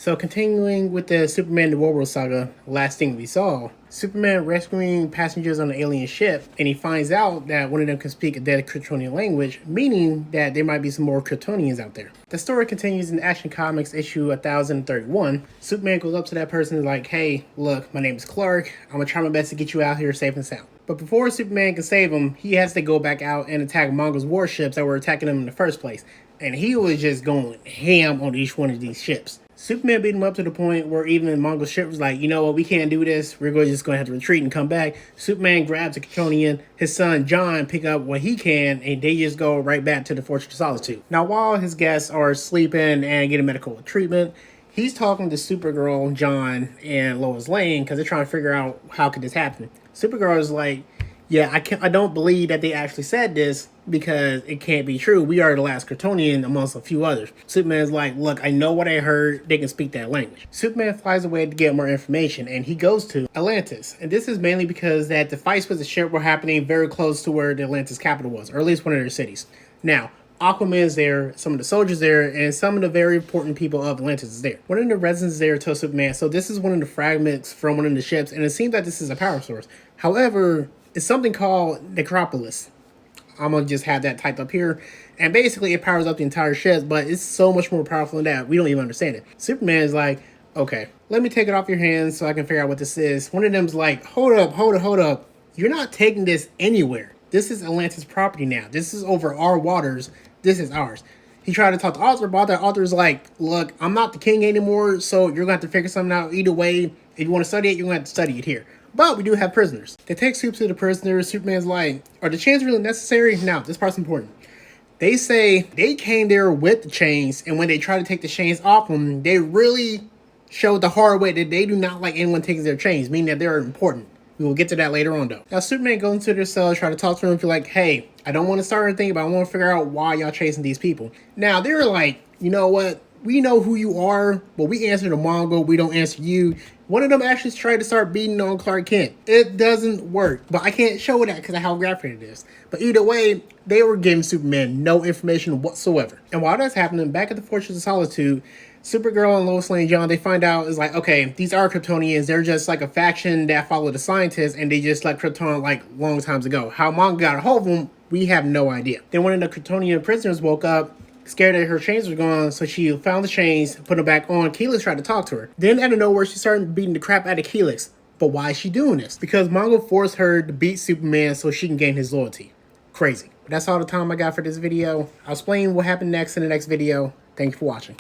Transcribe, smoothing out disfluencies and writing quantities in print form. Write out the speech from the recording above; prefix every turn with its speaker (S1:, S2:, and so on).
S1: So continuing with the Superman the Warworld Saga, last thing we saw, Superman rescuing passengers on an alien ship, and he finds out that one of them can speak a dead Kryptonian language, meaning that there might be some more Kryptonians out there. The story continues in Action Comics issue 1031. Superman goes up to that person and is like, hey, look, my name is Clark. I'm gonna try my best to get you out here safe and sound. But before Superman can save him, he has to go back out and attack Mongo's warships that were attacking him in the first place. And he was just going ham on each one of these ships. Superman beat him up to the point where even Mongo's ship was like, you know what, we can't do this. We're just going to have to retreat and come back. Superman grabs a Kryptonian, his son John pick up what he can, and they just go right back to the Fortress of Solitude. Now, while his guests are sleeping and getting medical treatment, he's talking to Supergirl, John, and Lois Lane because they're trying to figure out how could this happen. Supergirl is like, yeah, I don't believe that they actually said this because it can't be true. We are the last Kryptonian amongst a few others. Superman's like, look, I know what I heard. They can speak that language. Superman flies away to get more information, and he goes to Atlantis. And this is mainly because that the fights with the ship were happening very close to where the Atlantis capital was, or at least one of their cities. Now, Aquaman is there, some of the soldiers there, and some of the very important people of Atlantis is there. One of the residents there tells Superman, so this is one of the fragments from one of the ships, and it seems that this is a power source. However, it's something called Necropolis. I'm going to just have that typed up here. And basically, it powers up the entire ship, but it's so much more powerful than that. We don't even understand it. Superman is like, okay, let me take it off your hands so I can figure out what this is. One of them's like, hold up. You're not taking this anywhere. This is Atlantis property now. This is over our waters. This is ours. He tried to talk to Arthur about that. Arthur's like, look, I'm not the king anymore, so you're going to have to figure something out. Either way, if you want to study it, you're going to have to study it here. But we do have prisoners. They take Soup to the prisoners. Superman's like, are the chains really necessary? No, this part's important. They say they came there with the chains, and when they try to take the chains off them, they really showed the hard way that they do not like anyone taking their chains, meaning that they're important. We will get to that later on, though. Now, Superman goes into their cell, try to talk to them, feel like, hey, I don't want to start anything, but I want to figure out why y'all chasing these people. Now, they're like, you know what? We know who you are, but we answer the Mongol. We don't answer you. One of them actually tried to start beating on Clark Kent. It doesn't work, but I can't show that because of how graphic it is. But either way, they were giving Superman no information whatsoever. And while that's happening, back at the Fortress of Solitude, Supergirl and Lois Lane and John, they find out is like, okay, these are Kryptonians. They're just like a faction that follow the scientists, and they just left Krypton like long times ago. How Mongol got a hold of them, we have no idea. Then one of the Kryptonian prisoners woke up, scared that her chains were gone, so she found the chains, put them back on. Keelix tried to talk to her. Then out of nowhere, she started beating the crap out of Keelix. But why is she doing this? Because Mongo forced her to beat Superman so she can gain his loyalty. Crazy. But that's all the time I got for this video. I'll explain what happened next in the next video. Thank you for watching.